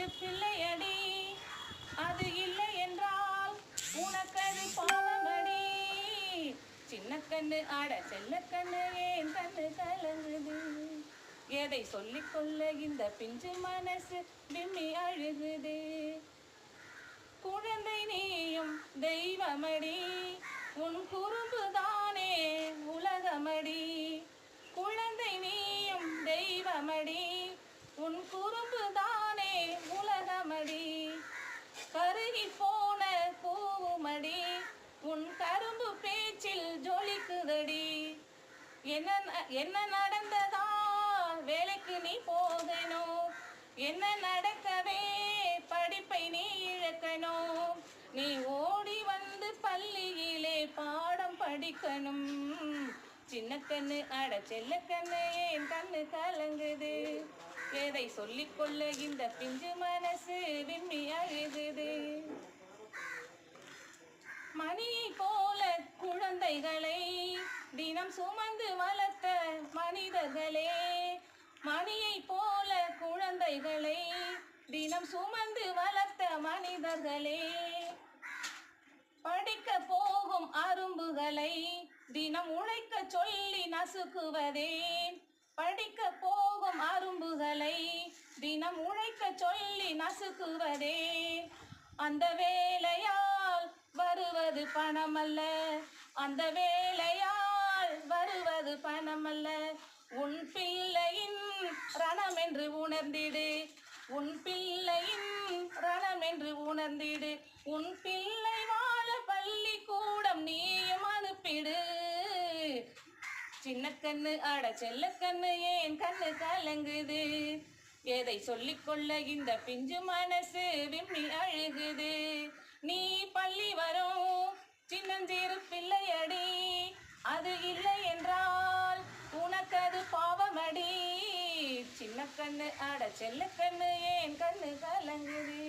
சின்னஞ்சிறு பிள்ளையடி, அது இல்லை என்றால் உனக்கது பாவமடி. சின்ன கண்ணு ஆட செல்ல கண்ணு ஏன் கண்ணு கலங்குது, எதை சொல்லிக்கொள்ள இந்த பிஞ்சு மனசு விம்மி அழுகுது. குழந்தை நீயும் தெய்வமடி, உன் குறும்புதானே உலகமடி. குழந்தை நீயும் தெய்வமடி, உன் குறும்புதானே உலகமடி. கருகி போன பூவுமடி, உன் கரும்பு பேச்சில் ஜொலிக்குதடி. என்ன நடந்ததா வேலைக்கு நீ போகணும், என்ன நடக்கவே படிப்பை நீ இழக்கணும். நீ ஓடி வந்து பள்ளியிலே பாடம் படிக்கணும். சின்ன கண்ணு அட செல்ல கண்ணு ஏன் கண்ணு கலங்குது, எதை சொல்லிக்கொள்ள இந்த பிஞ்சு மனசு விம்மி அழுகுது. மணியை போல குழந்தைகளை தினம் சுமந்து வளர்த்த மனிதர்களே, மணியை போல குழந்தைகளை தினம் சுமந்து வளர்த்த மனிதர்களே, படிக்க போகும் அரும்புகளை தினம் உழைக்க சொல்லி நசுக்குவதேன். படிக்க போகும் அரும்புகளை தினம் உழைக்க சொல்லி நசுக்குவதே. அந்த வேலையால் வருவது பணமல்ல, அந்த வேலையால் வருவது பணமல்ல. உன் பிள்ளையின் ரணம் என்று உணர்ந்திடு, உன் பிள்ளையின் ரணம் என்று உணர்ந்திடு. உன் பிள்ளை வாழ பள்ளிக்கூடம் நீயும் அனுப்பிடு. சின்ன கண்ணு அட செல்ல கண்ணு ஏன் கண்ணு கலங்குது, எதை சொல்லிக்கொள்ள இந்த பிஞ்சு மனசு விம்மி அழுகுது. நீ பள்ளி வரும் சின்னஞ்சிறு பிள்ளையடி, அது இல்லை என்றால் உனக்கது பாவமடி. சின்ன கண்ணு அட செல்ல கண்ணு ஏன் கண்ணு கலங்குது.